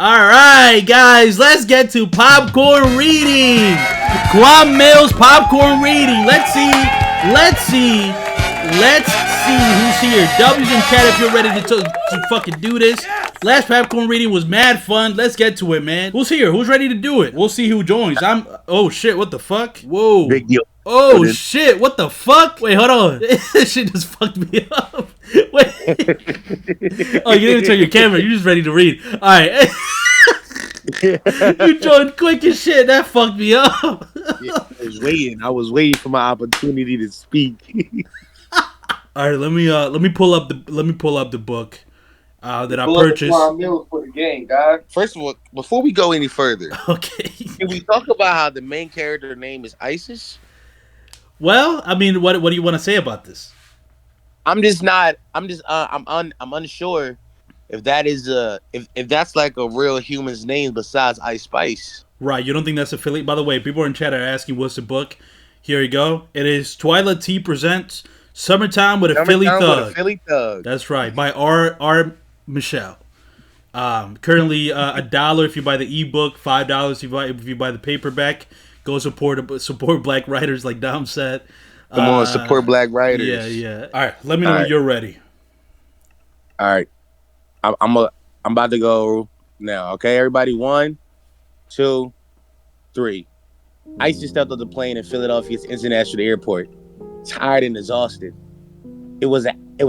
Alright, guys, let's get to popcorn reading. Quan Millz popcorn reading. Let's see who's here. W's in chat if you're ready to fucking do this. Last popcorn reading was mad fun. Let's get to it, man. Who's here? Who's ready to do it? We'll see who joins. Oh shit, what the fuck? Whoa. Big deal. Oh shit, what the fuck? Wait, hold on. This shit just fucked me up. Wait. Oh, you didn't turn your camera. You're just ready to read. Alright. You joined quick as shit. That fucked me up. Yeah, I was waiting for my opportunity to speak. Alright, let me pull up the book that I Pull up the purchased. Quan Millz for the game, guys. First of all, before we go any further, Okay. can we talk about how the main character name is Isis? Well, I mean, what do you want to say about this? I'm unsure if that is if that's like a real human's name besides Ice Spice. Right, you don't think that's affiliate? By the way, people in chat are asking what's the book. Here you go. It is Twyla T presents Summertime with a Philly Thug. That's right, by R. Michelle. Currently $1 if you buy the ebook, $5 if you buy the paperback. Go support black writers like Dom said. Come on, support black writers. Yeah. All right, let me know when you're ready. All right, I'm about to go now. Okay, everybody, 1, 2, 3. Isis stepped off the plane in Philadelphia's International Airport, tired and exhausted. It was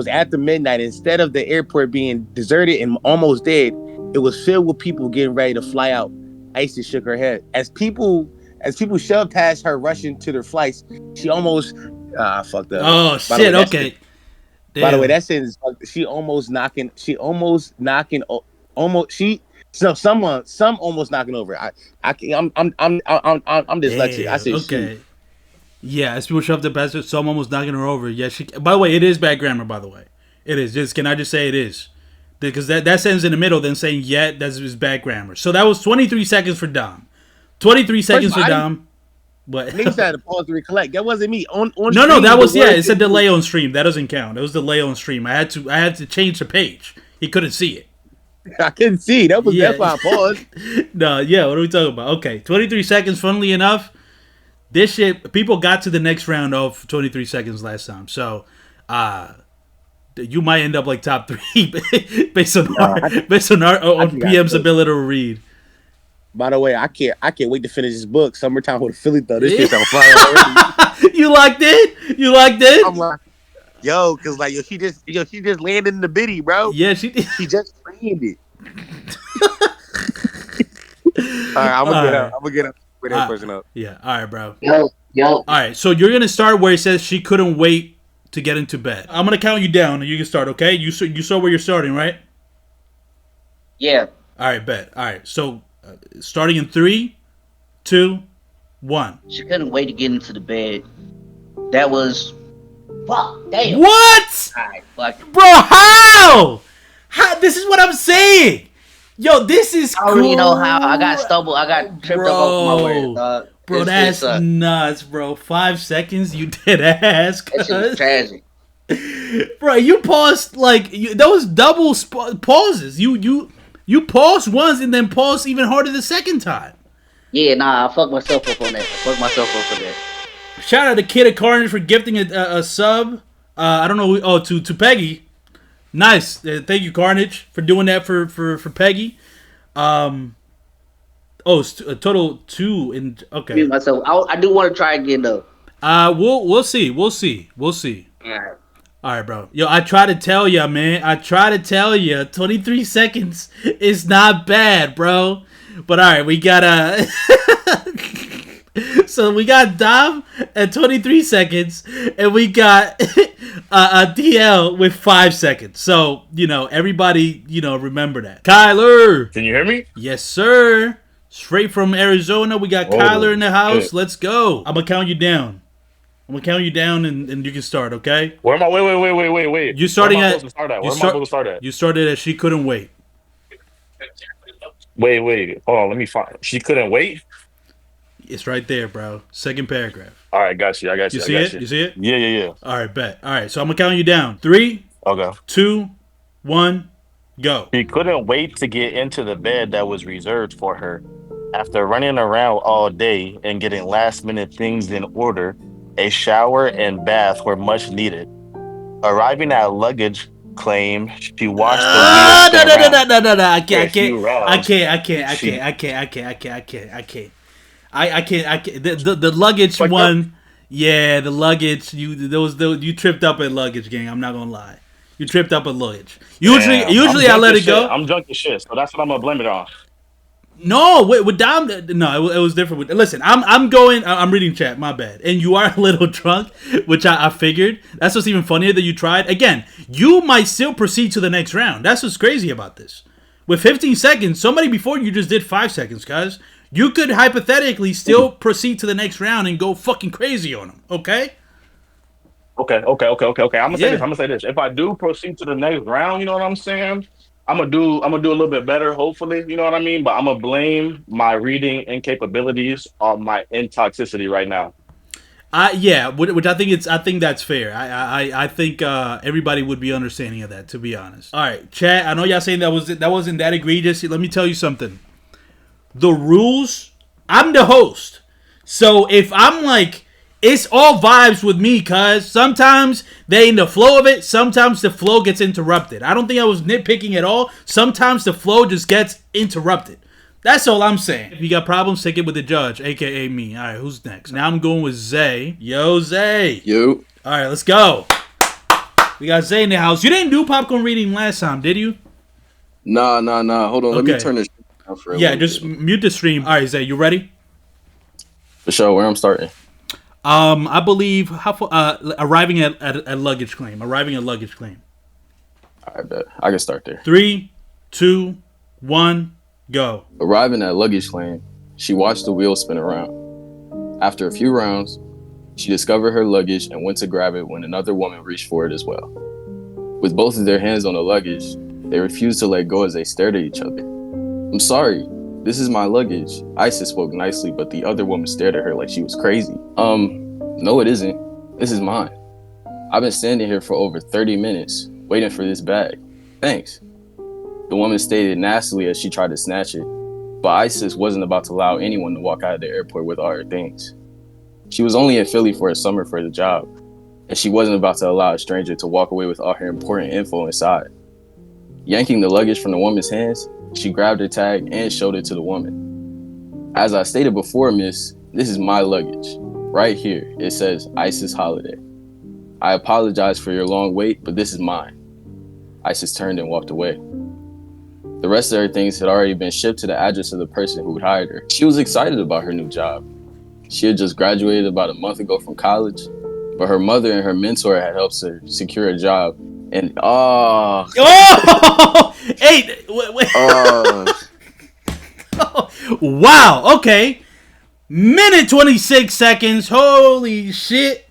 after midnight. Instead of the airport being deserted and almost dead, it was filled with people getting ready to fly out. Isis shook her head as people shoved past her, rushing to their flights. She almost fucked up. Oh shit! Okay. By the way, that sentence, some almost knocking over. I'm dyslexic. I said okay. She. Yeah, as people shoved the past, some almost knocking her over. Yeah, she. By the way, it is bad grammar. By the way, it is. Can I just say it is? Because that sentence in the middle, then saying yet, that's bad grammar. So that was 23 seconds for Dom. 23 seconds for Dom. But niggas had to pause to recollect. That wasn't me. On no, that was It said delay on stream. That doesn't count. It was delay on stream. I had to change the page. He couldn't see it. I couldn't see. That's why I paused. No, yeah. What are we talking about? Okay, 23 seconds. Funnily enough, this shit. People got to the next round of 23 seconds last time. So, you might end up like top 3 based on PM's ability to read. By the way, I can't wait to finish this book. Summertime with a Philly Thug. This shit's on fire already. You liked it? I'm like, yo, cause like she just landed in the biddy, bro. Yeah, she did. She just landed. All right, I'm gonna get up. With that person up. Yeah, all right, bro. Yo. All right, so you're gonna start where it says she couldn't wait to get into bed. I'm gonna count you down, and you can start. Okay? You saw where you're starting, right? Yeah. All right, bet. All right, so starting in 3, 2, 1. She couldn't wait to get into the bed. That was fuck. Damn. What? All right, fuck. Bro, how? This is what I'm saying. Yo, this is. I already know how. I got stumbled. I got tripped up off my words, dog. Bro, that's nuts, bro. 5 seconds, you dead ass. That shit was tragic. Bro, you paused that was double pauses. You paused once and then paused even harder the second time. Yeah, nah, I fucked myself up on that. Shout out to Kid of Carnage for gifting a sub. I don't know. Oh, to Peggy. Nice. Thank you, Carnage, for doing that for Peggy. It's a total 2 in. Okay. Me myself. I do want to try again though. We'll see. All right, bro. Yo, I try to tell you, man. 23 seconds is not bad, bro. But all right, we got so we got Dom at 23 seconds, and we got a DL with 5 seconds. So everybody, remember that. Kyler, can you hear me? Yes, sir. Straight from Arizona, we got Kyler in the house. Shit. Let's go. I'm gonna count you down. And you can start, okay? Where am I? Wait. You starting at? Where am I supposed to start at? You started at she couldn't wait. Wait. Hold on. Let me find. She couldn't wait. It's right there, bro. Second paragraph. All right, got you. You see it? You see it? Yeah. All right, bet. All right, so I'm gonna count you down. 3. Okay. 2, 1, Go. She couldn't wait to get into the bed that was reserved for her. After running around all day and getting last-minute things in order, a shower and bath were much needed. Arriving at luggage claim, she watched the wheels spin around. No. I For a can't. few rounds, I can't. she The luggage like one. Yeah, the luggage. You tripped up at luggage, gang. I'm not gonna lie. You tripped up at luggage. Usually I let it go. I'm drunk as shit, so that's what I'm gonna blame it on. No, with Dom, no, it was different. Listen, I'm reading chat. My bad. And you are a little drunk, which I figured. That's what's even funnier that you tried. Again, you might still proceed to the next round. That's what's crazy about this. With 15 seconds, somebody before you just did 5 seconds, guys. You could hypothetically still proceed to the next round and go fucking crazy on them. Okay. Okay. I'm gonna say this. I'm gonna say this. If I do proceed to the next round, you know what I'm saying? I'm gonna do a little bit better, hopefully. You know what I mean? But I'm gonna blame my reading incapabilities on my intoxicity right now. Yeah, which I think that's fair. I think everybody would be understanding of that, to be honest. All right, chat. I know y'all saying that wasn't that egregious. Let me tell you something. The rules. I'm the host, so if I'm like, it's all vibes with me, cuz sometimes they in the flow of it, sometimes the flow gets interrupted. I don't think I was nitpicking at all. Sometimes the flow just gets interrupted. That's all I'm saying. If you got problems, take it with the judge, aka me. All right, who's next? Now I'm going with Zay. Yo, Zay. Yo. All right, let's go. We got Zay in the house. You didn't do popcorn reading last time, did you? Nah. Hold on. Let me turn this down for a Yeah, just mute the stream. All right, Zay, you ready? For sure. Where I'm starting. I believe arriving at luggage claim. Arriving at luggage claim. I bet I can start there. 3, 2, 1, go. Arriving at luggage claim, she watched the wheels spin around. After a few rounds, she discovered her luggage and went to grab it when another woman reached for it as well. With both of their hands on the luggage, they refused to let go as they stared at each other. I'm sorry. This is my luggage. Isis spoke nicely, but the other woman stared at her like she was crazy. No, it isn't. This is mine. I've been standing here for over 30 minutes, waiting for this bag. Thanks. The woman stated nastily as she tried to snatch it, but Isis wasn't about to allow anyone to walk out of the airport with all her things. She was only in Philly for a summer for the job, and she wasn't about to allow a stranger to walk away with all her important info inside. Yanking the luggage from the woman's hands, she grabbed her tag and showed it to the woman. As I stated before, miss, this is my luggage. Right here, it says Isis Holiday. I apologize for your long wait, but this is mine. Isis turned and walked away. The rest of her things had already been shipped to the address of the person who had hired her. She was excited about her new job. She had just graduated about a month ago from college, but her mother and her mentor had helped her secure a job. And Hey, wait. Wow. Okay. Minute 26 seconds. Holy shit.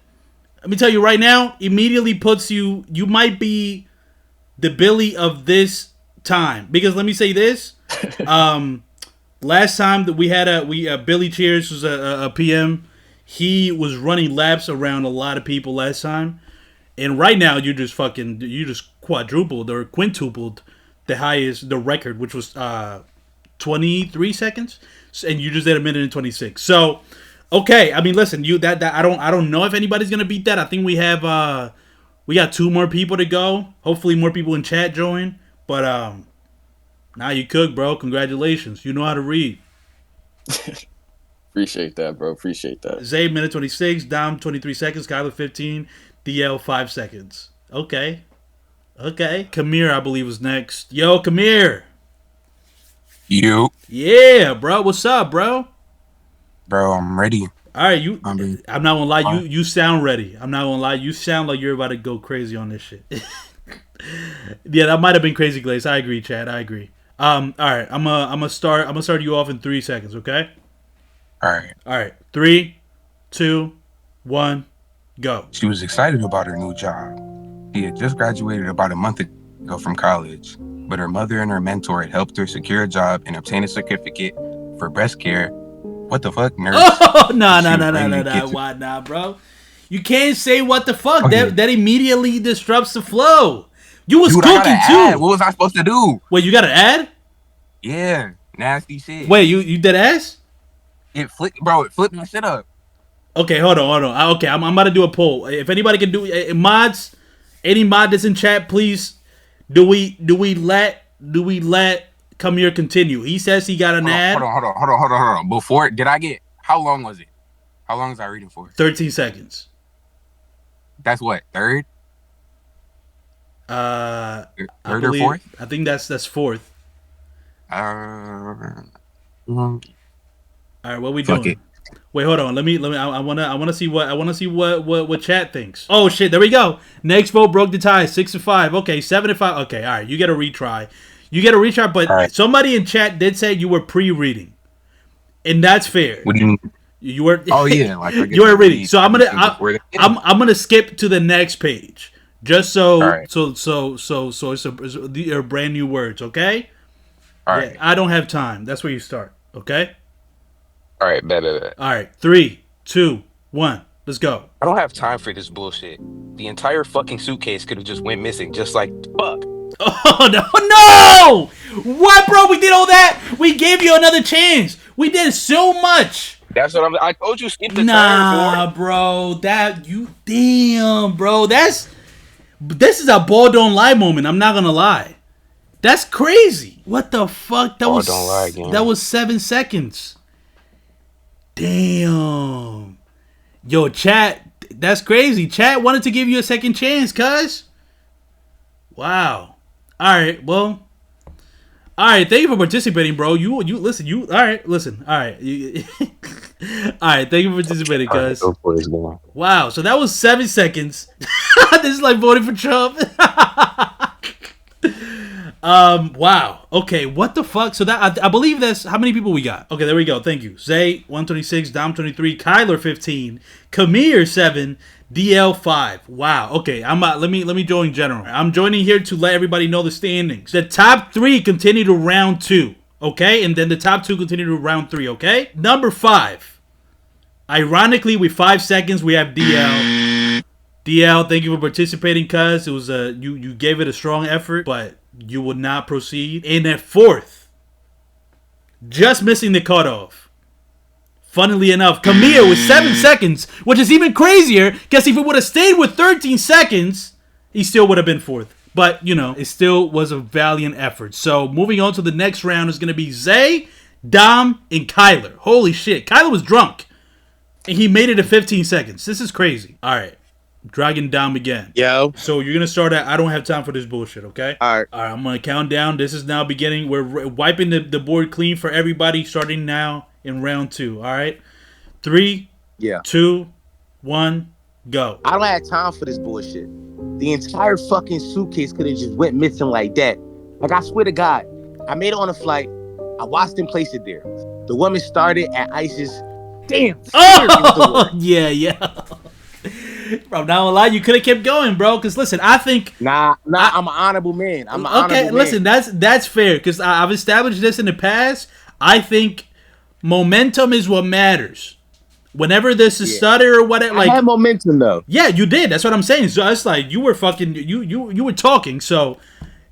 Let me tell you right now, immediately puts you might be the Billy of this time. Because let me say this. Last time that we had Billy Cheers was a PM. He was running laps around a lot of people last time. And right now you just quadrupled or quintupled the record, which was 23 seconds. And you just did a minute and 26. So, okay. I mean, listen, I don't know if anybody's gonna beat that. I think we got 2 more people to go. Hopefully more people in chat join. But now you cook, bro. Congratulations. You know how to read. Appreciate that, bro. Appreciate that. Zay, minute 26. Dom, 23 seconds. Kyler, 15. DL, 5 seconds. Okay. Kamir, I believe, was next. Yo, Kamir. You. Yeah, bro. What's up, bro? Bro, I'm ready. All right, I'm not gonna lie. You sound ready. I'm not gonna lie. You sound like you're about to go crazy on this shit. Yeah, that might have been crazy, Glaze. I agree, Chad. I agree. All right. I'm gonna start you off in 3 seconds. Okay. All right. 3, 2, 1, go. She was excited about her new job. She had just graduated about a month ago from college, but her mother and her mentor had helped her secure a job and obtain a certificate for breast care. What the fuck, nurse? Oh, no. Why not, bro? You can't say what the fuck. Okay. That immediately disrupts the flow. You was Dude, cooking too. Add. What was I supposed to do? Wait, you got to add? Yeah, nasty shit. Wait, you did ass? It flipped, bro. It flipped my shit up. Okay, hold on. Okay, I'm about to do a poll. If anybody can do mods, any mod that's in chat, please. Do we let Kamir continue? He says he got an ad. Hold on. Before, did I get? How long was it? How long was I reading for? 13 seconds. That's what, third? Third or fourth? I think that's fourth. All right, what we doing? It. Wait, hold on. Let me. I wanna see what chat thinks. Oh shit, there we go. Next vote broke the tie, 6-5. Okay, 7-5. Okay, all right. You get a retry. But right. Somebody in chat did say you were pre-reading, and that's fair. What do you mean? You were. Oh yeah, like you were reading. So I'm gonna skip to the next page, just so right. so these are brand new words. Okay. All right. I don't have time. That's where you start. Okay. All right, bet. All right, 3, 2, 1, let's go. I don't have time for this bullshit. The entire fucking suitcase could have just went missing, just like fuck. Oh no! What, bro? We did all that. We gave you another chance. We did so much. That's what I told you. Skip the turn, bro. Damn, bro. This is a ball don't lie moment. I'm not gonna lie. That's crazy. What the fuck? That was 7 seconds. Damn. Yo, chat, that's crazy. Chat wanted to give you a second chance, cuz. Wow. All right, well. All right, thank you for participating, bro. All right, listen. All right. All right, thank you for participating, cuz. Wow, so that was 7 seconds. This is like voting for Trump. Wow. Okay, what the fuck? So that I believe that's how many people we got. Okay, there we go. Thank you. Zay 126, Dom 23, Kyler 15, Kamir 7, DL 5. Wow. Okay, let me join general. I'm joining here to let everybody know the standings. The top 3 continue to round 2. Okay, and then the top 2 continue to round 3. Okay, number 5. Ironically, with 5 seconds, we have DL. DL, thank you for participating, cuz it was you gave it a strong effort, but you would not proceed. And at 4th, just missing the cutoff. Funnily enough, Kamir with 7 seconds, which is even crazier, because if he would have stayed with 13 seconds, he still would have been 4th. But, it still was a valiant effort. So, moving on to the next round is going to be Zay, Dom, and Kyler. Holy shit. Kyler was drunk. And he made it to 15 seconds. This is crazy. All right. Dragging down again. Yo. So you're going to start at, I don't have time for this bullshit, okay? All right. I'm going to count down. This is now beginning. We're wiping the board clean for everybody starting now in round 2, all right? 3, 2, 1, go. I don't have time for this bullshit. The entire fucking suitcase could have just went missing like that. Like, I swear to God, I made it on a flight. I watched them place it there. The woman started at ISIS. Damn. Oh, yeah. Bro, not gonna lie, you could have kept going, bro. Because listen, I think I'm an honorable man. Listen, that's fair. Because I've established this in the past. I think momentum is what matters. Whenever there's a stutter or whatever, like I had momentum though. Yeah, you did. That's what I'm saying. So it's like you were fucking you were talking. So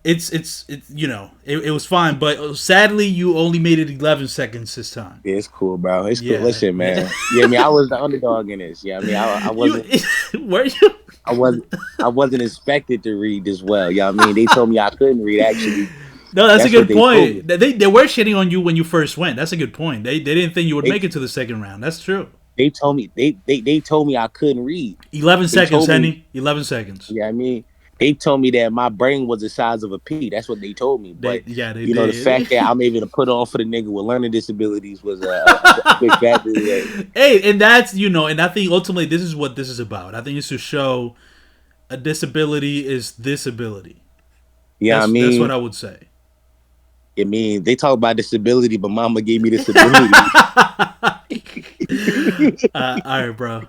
it's it was fine. But sadly, you only made it 11 seconds this time. Yeah, it's cool, bro. It's cool. Listen, man. I was the underdog in this. Yeah, I wasn't. Were you? I wasn't expected to read this well. Yeah, they told me I couldn't read actually. No, that's a good point. They were shitting on you when you first went. That's a good point. They didn't think you would make it to the second round. That's true. They told me they told me I couldn't read. 11 seconds, Henny. 11 seconds. Yeah, they told me that my brain was the size of a pea. That's what they told me. But they did. The fact that I'm able to put on for the nigga with learning disabilities was a big factor. Hey, and that's and I think ultimately this is what this is about. I think it's to show a disability is disability. Yeah, that's what I would say. They talk about disability, but mama gave me disability. All right, bro.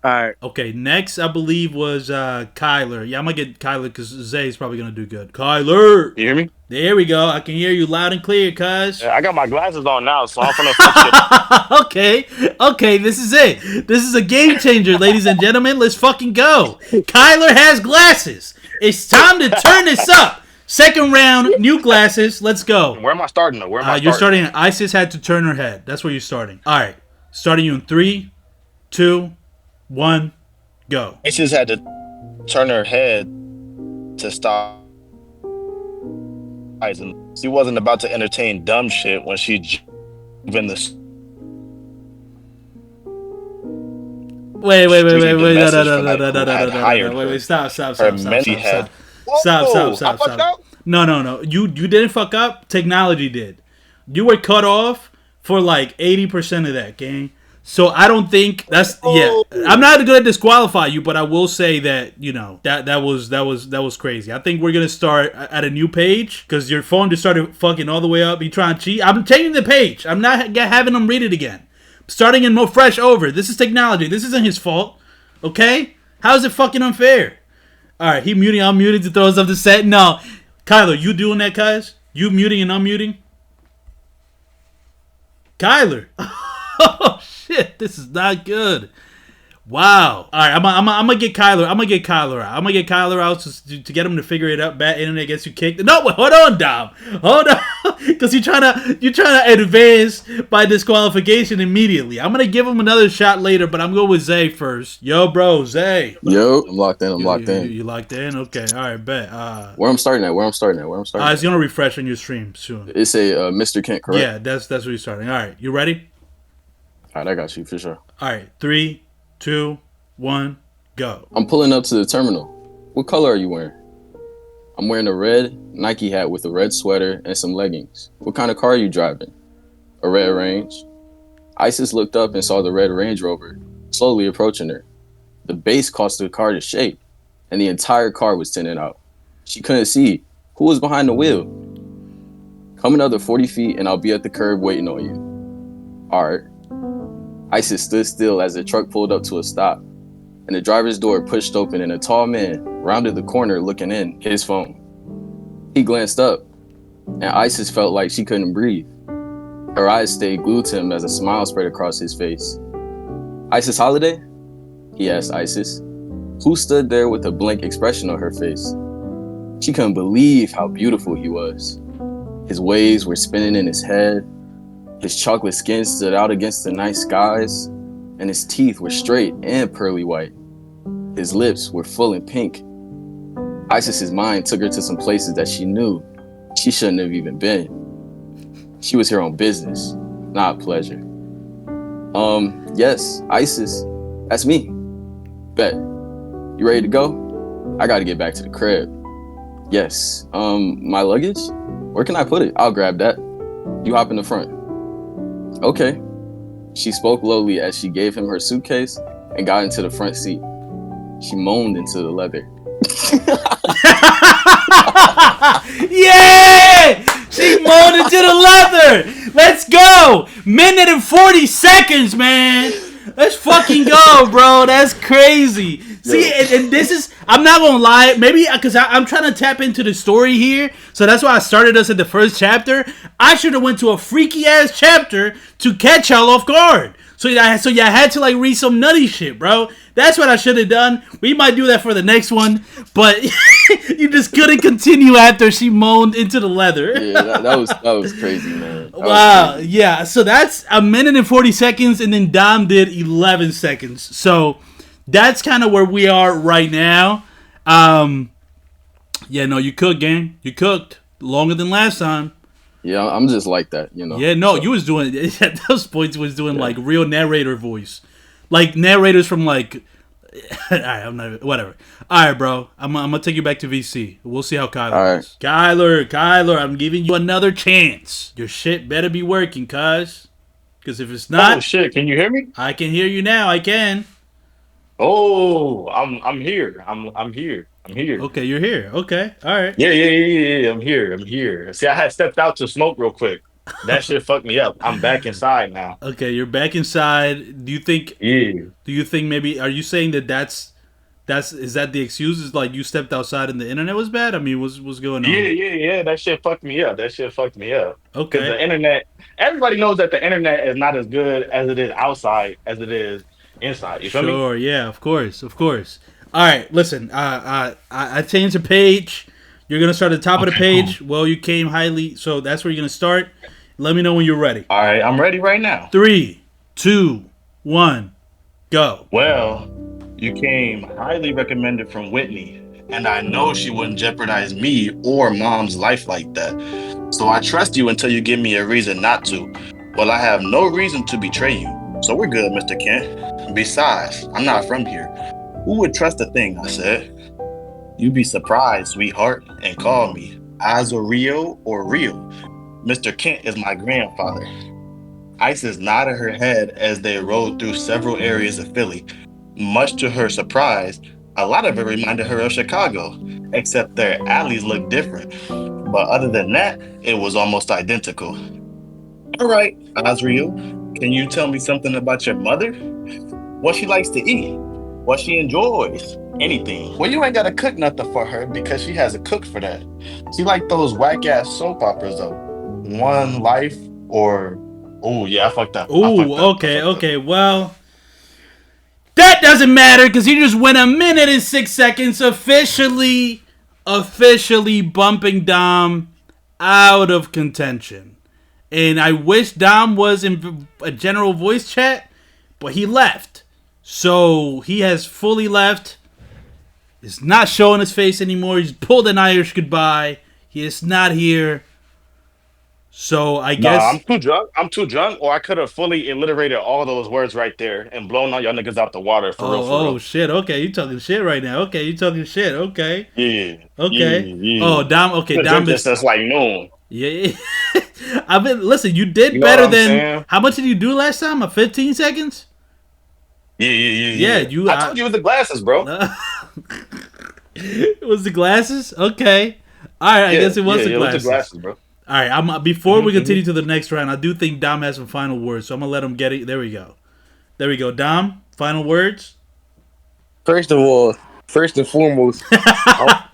All right. Okay, next I believe was Kyler. Yeah, I'm going to get Kyler because Zay's probably going to do good. Kyler! You hear me? There we go. I can hear you loud and clear, cuz. Yeah, I got my glasses on now, so I'm going to Okay, this is it. This is a game changer, ladies and gentlemen. Let's fucking go. Kyler has glasses. It's time to turn this up. Second round, new glasses. Let's go. Where am I starting? Though? Where am I starting? You're starting. Isis had to turn her head. That's where you're starting. All right. Starting you in 3, 2, 1, go. Isis had to turn her head to stop. She wasn't about to entertain dumb shit when she in the. Wait, stop. No. You didn't fuck up. Technology did. You were cut off for like 80% of that, gang. So I don't think that's I'm not gonna disqualify you, but I will say that that was crazy. I think we're gonna start at a new page because your phone just started fucking all the way up. You trying to cheat? I'm changing the page. I'm not having them read it again. Starting in more fresh over. This is technology. This isn't his fault. Okay? How is it fucking unfair? All right, I'm muting to throw us off the set. No, Kyler, you doing that, guys? You muting and unmuting? Kyler. Oh shit, this is not good. Wow. All right, I'm gonna get Kyler. I'm gonna get Kyler out to get him to figure it out. Bad internet gets you kicked. No, wait, hold on, Dom. Hold on, because you're trying to advance by disqualification immediately. I'm gonna give him another shot later, but I'm going with Zay first. Yo, bro, Zay. Yo, I'm locked in. You locked in? Okay. All right, bet. Where I'm starting at? It's gonna refresh on your stream soon. It's a Mr. Kent, correct? Yeah, that's where you're starting. All right, you ready? All right, I got you for sure. All right, 3, 2, 1, go. I'm pulling up to the terminal. What color are you wearing? I'm wearing a red Nike hat with a red sweater and some leggings. What kind of car are you driving? A red Range. Isis looked up and saw the red Range Rover slowly approaching her. The base caused the car to shake, and the entire car was tinted out. She couldn't see who was behind the wheel. Come another 40 feet and I'll be at the curb waiting on you. All right. Isis stood still as the truck pulled up to a stop, and the driver's door pushed open and a tall man rounded the corner looking in, his phone. He glanced up, and Isis felt like she couldn't breathe. Her eyes stayed glued to him as a smile spread across his face. Isis Holiday? He asked Isis, who stood there with a blank expression on her face. She couldn't believe how beautiful he was. His waves were spinning in his head. His chocolate skin stood out against the night skies, and his teeth were straight and pearly white. His lips were full and pink. Isis's mind took her to some places that she knew she shouldn't have even been. She was here on business, not pleasure. Yes, Isis, that's me. Bet. You ready to go? I gotta get back to the crib. Yes. My luggage? Where can I put it? I'll grab that. You hop in the front. Okay. She spoke lowly as she gave him her suitcase and got into the front seat. She moaned into the leather. Yeah! She moaned into the leather! Let's go! Minute and 40 seconds, man! Let's fucking go, bro. That's crazy. See, and this is, I'm not gonna lie, maybe because I'm trying to tap into the story here, so that's why I started us at the first chapter. I should have went to a freaky ass chapter to catch y'all off guard. So y'all had to like read some nutty shit, bro. That's what I should have done. We might do that for the next one, but you just couldn't continue after she moaned into the leather. Yeah, that was crazy, man. Wow, yeah. So that's a minute and 40 seconds, and then Dom did 11 seconds. So that's kind of where we are right now. Yeah, no, you cooked, gang. You cooked longer than last time. Yeah, I'm just like that, you know. Yeah, no, you was doing at those points. Was doing like real narrator voice, like narrators from like. All right, I'm not whatever. All right, bro, I'm gonna take you back to VC. We'll see how Kyler is. Kyler, I'm giving you another chance. Your shit better be working, cuz. Because if it's not, oh shit, can you hear me? I can hear you now. I can. Oh, I'm here. I'm here. Okay, you're here. Okay, all right. Yeah. I'm here. See, I had stepped out to smoke real quick. That shit fucked me up. I'm back inside now. Okay, you're back inside. Do you think? Yeah. Do you think maybe? Are you saying that's is that the excuse? Is like you stepped outside and the internet was bad? I mean, what's going on? Yeah. That shit fucked me up. Okay. Because the internet. Everybody knows that the internet is not as good as it is outside as it is inside. You feel me? Sure. Yeah. Of course. All right, listen. I changed the page. You're gonna start at the top of the page. Cool. Well, you came highly, so that's where you're gonna start. Let me know when you're ready. All right, I'm ready right now. 3, 2, 1, go. Well, you came highly recommended from Whitney, and I know she wouldn't jeopardize me or Mom's life like that. So I trust you until you give me a reason not to. Well, I have no reason to betray you. So we're good, Mr. Kent. Besides, I'm not from here. Who would trust a thing, I said. You'd be surprised, sweetheart, and call me Azario or Rio. Mr. Kent is my grandfather. Isis nodded her head as they rode through several areas of Philly. Much to her surprise, a lot of it reminded her of Chicago, except their alleys looked different. But other than that, it was almost identical. All right, Azriel, can you tell me something about your mother? What she likes to eat? What she enjoys? Anything. Well, you ain't gotta cook nothing for her because she has a cook for that. She like those whack-ass soap operas though. One Life or... Oh, yeah, I fucked up. Okay. Well, that doesn't matter because you just went 1 minute and 6 seconds officially bumping Dom out of contention. And I wish Dom was in a general voice chat, but he left. So he has fully left. He's not showing his face anymore. He's pulled an Irish goodbye. He is not here. So I guess... I'm too drunk, or I could have fully alliterated all those words right there and blown all y'all niggas out the water for real. Oh, shit. Okay, you talking shit right now. Okay, you talking shit. Okay. Yeah. Okay. Yeah. Oh, Dom. Okay, Dom is... That's like noon. Yeah. Listen, you did better than... How much did you do last time? 15 seconds? Yeah. I told you it was the glasses, bro. It was the glasses? Okay. All right, I guess it was the glasses. It was the glasses, bro. All right, before we continue to the next round, I do think Dom has some final words, so I'm going to let him get it. There we go. Dom, final words? First and foremost, I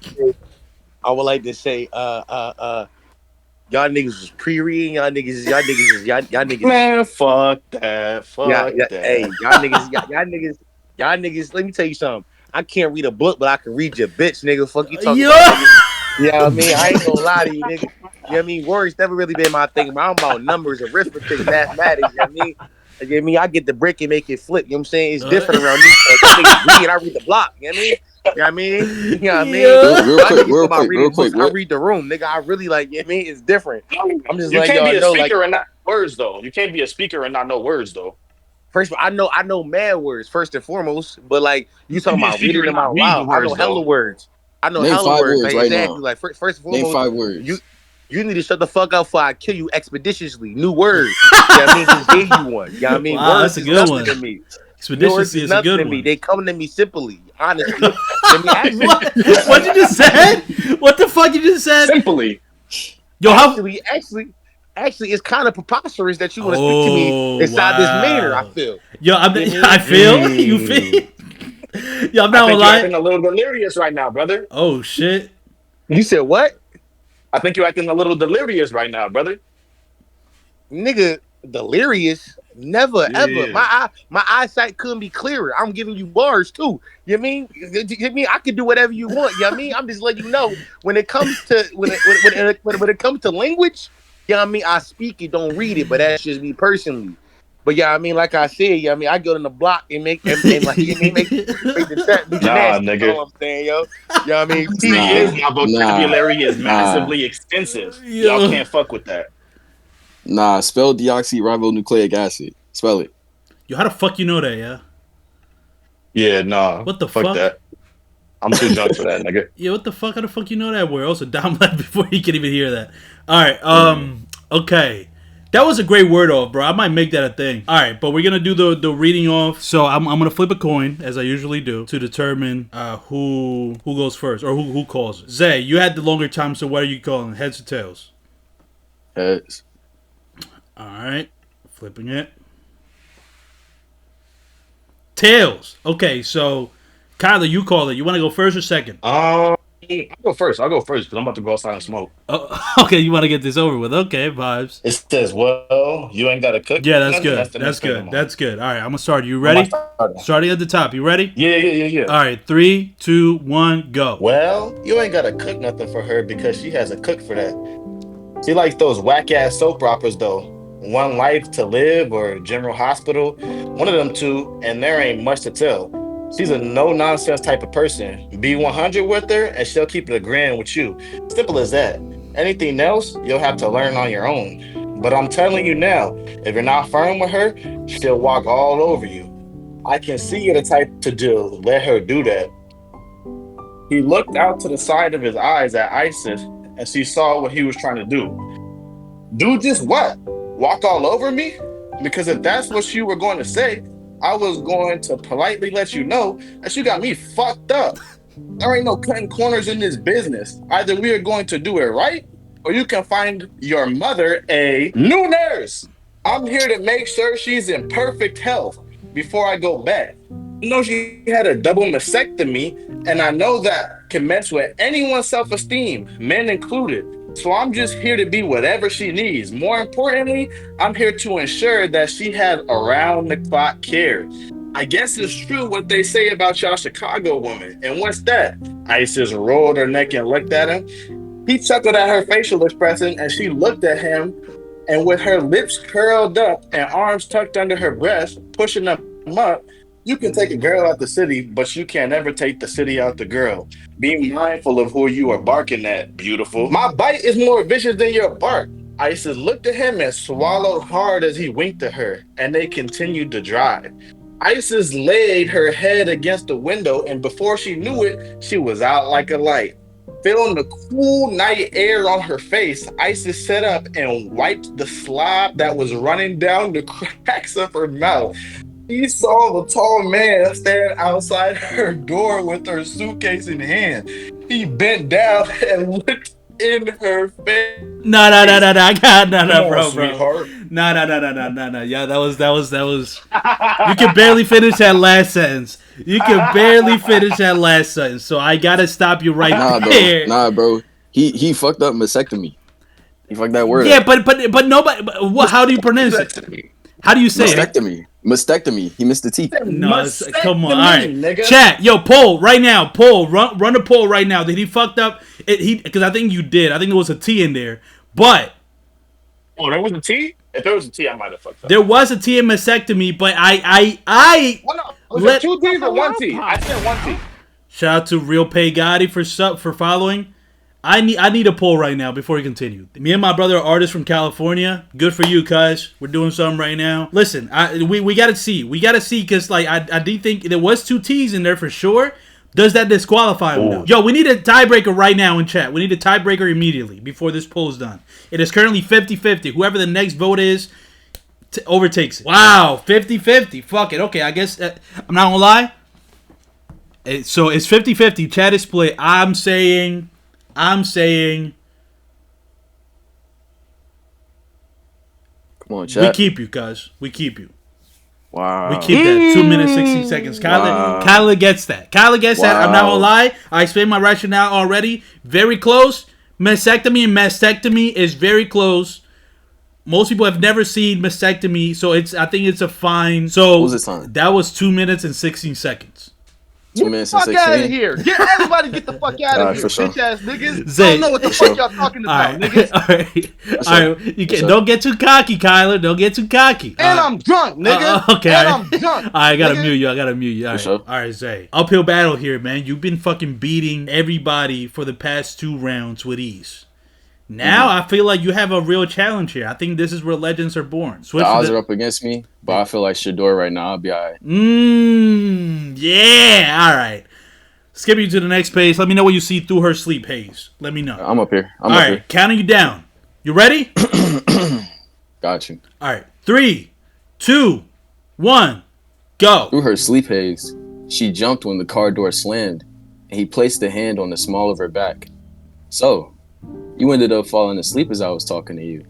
would like to say, y'all niggas was pre-reading, y'all niggas. Man, fuck that. That. Hey, y'all niggas, let me tell you something. I can't read a book, but I can read your bitch, nigga. Fuck you talking about, nigga. You know what I mean? I ain't gonna lie to you, nigga. You know what I mean? Words never really been my thing. I'm about numbers, arithmetic, mathematics. You know what I mean? You know what I mean? I get the brick and make it flip. You know what I'm saying? It's different around me. Niggas read, I read the block. You know what I mean? You know what I mean? Real quick. I read the room, nigga. I really like. You know what I mean? It's different. I'm just like, y'all know, like, and not words though. You can't be a speaker and not know words though. First of all, I know mad words first and foremost, but like you talking about reading them out loud. I know hella words. I know hella words. Like, right exactly. now. Like first and foremost, name 5 words. You need to shut the fuck up before I kill you expeditiously. New words. You know what I mean? Just gave you one. You know what I mean? Wow, words that's a good one. To me. Expeditiously is a good one. Me. They come to me simply, honestly. What you just said? What the fuck you just said? Simply. Yo, actually, it's kind of preposterous that you want to speak to me inside this manner. I feel. Yo, I feel. You feel. Yo, I'm not gonna lie. You're acting a little delirious right now, brother. Oh shit! You said what? I think you're acting a little delirious right now, brother. Nigga, delirious? Never, ever. My eyesight couldn't be clearer. I'm giving you bars too. You know what I mean? I can do whatever you want. You know what I mean? I'm just letting you know when it comes to when it comes to language. You know what I mean? I speak it, don't read it, but that's just me personally. But yeah, I mean, like I said, yeah, I mean, I go in the block and make like make the chat be nasty. Nigga. You know what I'm saying, yo? You know what I mean? My vocabulary is massively extensive. Y'all can't fuck with that. Nah, spell deoxyribonucleic acid. Spell it. Yo, how the fuck you know that, yeah? Yeah, nah. What the fuck? That. I'm too drunk for that, nigga. Yeah, what the fuck? How the fuck you know that word? Also, Dom left before he can even hear that. All right, okay. That was a great word off, bro. I might make that a thing. All right, but we're going to do the reading off. So I'm going to flip a coin, as I usually do, to determine who goes first or who calls it. Zay, you had the longer time, so what are you calling? Heads or tails? Heads. All right, flipping it. Tails. Okay, so Kyler, you call it. You want to go first or second? I'll go first because I'm about to go outside and smoke. Oh, okay, you want to get this over with? Okay, vibes. It says, "Well, you ain't got to cook." Yeah, that's nothing. good. That's the That's next thing good. That's good. All right, I'm gonna start. You When am I ready? starting? Starting at the top. You ready? Yeah. All right, 3, 2, 1, go. Well, you ain't got to cook nothing for her because she has a cook for that. She likes those whack ass soap operas though. One Life to Live or General Hospital, one of them two, and there ain't much to tell. She's a no nonsense type of person. Be 100 with her, and she'll keep it a grand with you. Simple as that. Anything else, you'll have to learn on your own. But I'm telling you now, if you're not firm with her, she'll walk all over you. I can see you're the type to do. Let her do that. He looked out to the side of his eyes at Isis, and she saw what he was trying to do. Do just what? Walk all over me? Because if that's what you were going to say, I was going to politely let you know that you got me fucked up. There ain't no cutting corners in this business. Either we are going to do it right, or you can find your mother a new nurse. I'm here to make sure she's in perfect health before I go back. I know she had a double mastectomy, and I know that can mess with anyone's self-esteem, men included. So I'm just here to be whatever she needs. More importantly, I'm here to ensure that she has around the clock care. I guess it's true what they say about y'all Chicago women. And what's that? Isis rolled her neck and looked at him. He chuckled at her facial expression and she looked at him. And with her lips curled up and arms tucked under her breast, pushing them up, you can take a girl out the city, but you can't ever take the city out the girl. Be mindful of who you are barking at, beautiful. My bite is more vicious than your bark. Isis looked at him and swallowed hard as he winked at her, and they continued to drive. Isis laid her head against the window, and before she knew it, she was out like a light. Feeling the cool night air on her face, Isis sat up and wiped the slob that was running down the cracks of her mouth. She saw the tall man stand outside her door with her suitcase in hand. He bent down and looked in her face. No. I got Come no, on, bro. sweetheart. No. Yeah, that was. You can barely finish that last sentence. So I gotta stop you right there. Bro. He fucked up mastectomy. He fucked that word. Yeah, but nobody. What? How do you pronounce it? How do you say it? Mastectomy. He missed the T. No, come on. All right, nigga. Chat, yo, poll right now. Run a poll right now. Did he fucked up? Because I think you did. I think there was a T in there, but there was a T. If there was a T, I might have fucked up. There was a T in mastectomy, but Well, no, was it 2 T's or 1 T? I said 1 T. Shout out to Real Pay Gotti for following. I need a poll right now before we continue. Me and my brother are artists from California. Good for you, cuz. We're doing something right now. Listen, we gotta see. Because like I do think there was 2 T's in there for sure. Does that disqualify him? Yo, we need a tiebreaker right now in chat. We need a tiebreaker immediately before this poll is done. It is currently 50-50. Whoever the next vote is overtakes it. Wow, 50-50. Fuck it. Okay, I guess I'm not gonna lie. So it's 50-50. Chat is split. I'm saying. Come on, chat. We keep you, cuz. We keep you. Wow. We keep that 2 minutes, 16 seconds. Kyler gets that. I'm not gonna lie. I explained my rationale already. Very close. Mastectomy is very close. Most people have never seen mastectomy, so I think it's a fine. So what was the time? That was 2 minutes and 16 seconds. 2 minutes and 16. Get the fuck out of here. Everybody get the fuck out of here. Sure. Bitch ass niggas. Zay, I don't know what the fuck y'all talking about, niggas. All right. You don't get too cocky, Kyler. Don't get too cocky. And I'm drunk, nigga. Okay. And I'm drunk. I gotta mute you. All right. Sure. All right, Zay. Uphill battle here, man. You've been fucking beating everybody for the past 2 rounds with ease. Now I feel like you have a real challenge here. I think this is where legends are born. The odds are up against me, but I feel like Shador right now. I'll be all right. Yeah. All right. Skip you to the next page. Let me know what you see through her sleep haze. Let me know. I'm up here. All right. Counting you down. You ready? Got you. All right. 3, 2, 1, go. Through her sleep haze, she jumped when the car door slammed, and he placed a hand on the small of her back. So, you ended up falling asleep as I was talking to you.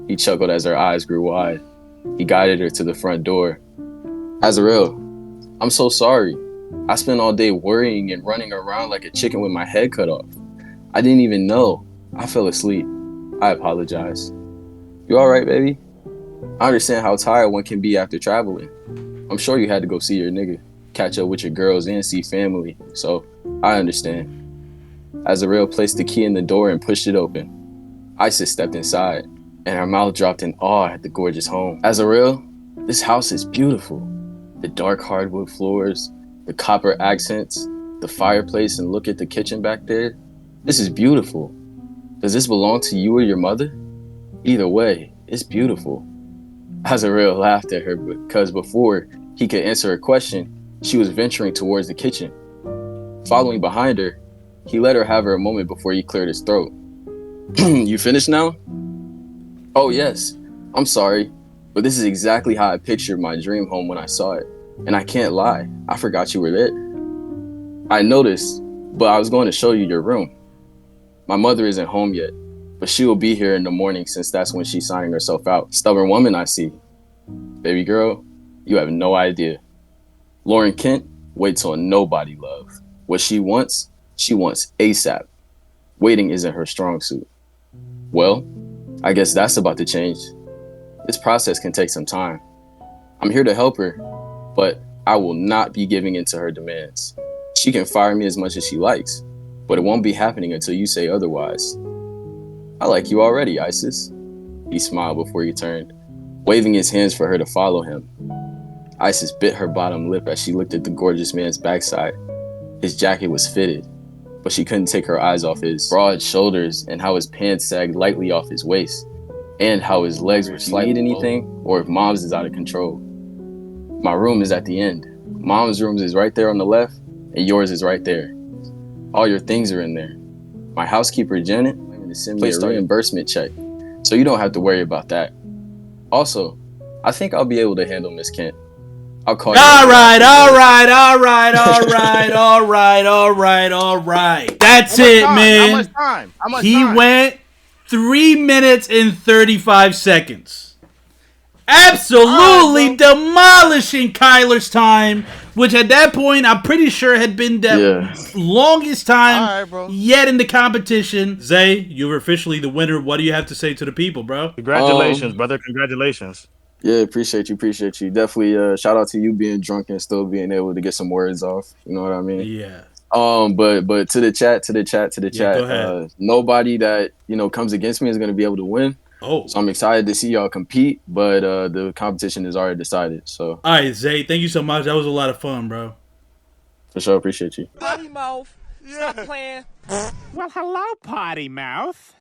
He chuckled as her eyes grew wide. He guided her to the front door. Azarel, I'm so sorry. I spent all day worrying and running around like a chicken with my head cut off. I didn't even know. I fell asleep. I apologize. You alright, baby? I understand how tired one can be after traveling. I'm sure you had to go see your nigga, catch up with your girls, and see family, so I understand. Azrael placed the key in the door and pushed it open. Isis stepped inside, and her mouth dropped in awe at the gorgeous home. Azrael, this house is beautiful. The dark hardwood floors, the copper accents, the fireplace, and look at the kitchen back there. This is beautiful. Does this belong to you or your mother? Either way, it's beautiful. Azrael laughed at her because before he could answer her question, she was venturing towards the kitchen. Following behind her, he let her have her a moment before he cleared his throat. You finished now? Oh yes, I'm sorry, but this is exactly how I pictured my dream home when I saw it. And I can't lie, I forgot you were there. I noticed, but I was going to show you your room. My mother isn't home yet, but she will be here in the morning since that's when she's signing herself out. Stubborn woman, I see. Baby girl, you have no idea. Lauren Kent waits on nobody, love. What she wants ASAP. Waiting isn't her strong suit. Well, I guess that's about to change. This process can take some time. I'm here to help her, but I will not be giving in to her demands. She can fire me as much as she likes, but it won't be happening until you say otherwise. I like you already, Isis. He smiled before he turned, waving his hands for her to follow him. Isis bit her bottom lip as she looked at the gorgeous man's backside. His jacket was fitted, but she couldn't take her eyes off his broad shoulders and how his pants sagged lightly off his waist, and how his legs were slightly anything, or if Mom's is out of control. My room is at the end. Mom's room is right there on the left, and yours is right there. All your things are in there. My housekeeper, Janet, is going to send me a reimbursement check, so you don't have to worry about that. Also, I think I'll be able to handle Miss Kent. I'll call you. All right. That's it, man. How much time? He went 3 minutes and 35 seconds. Absolutely demolishing Kyler's time, which at that point I'm pretty sure had been the longest time yet in the competition. Zay, you're officially the winner. What do you have to say to the people, bro? Congratulations, brother. Congratulations. Yeah, appreciate you. Definitely shout out to you being drunk and still being able to get some words off. You know what I mean? Yeah. But to the chat. Go ahead. Nobody that, comes against me is gonna be able to win. Oh. So I'm excited to see y'all compete, but the competition is already decided. So all right, Zay, thank you so much. That was a lot of fun, bro. For sure, appreciate you. Potty mouth. Stop playing. Well, hello, potty mouth.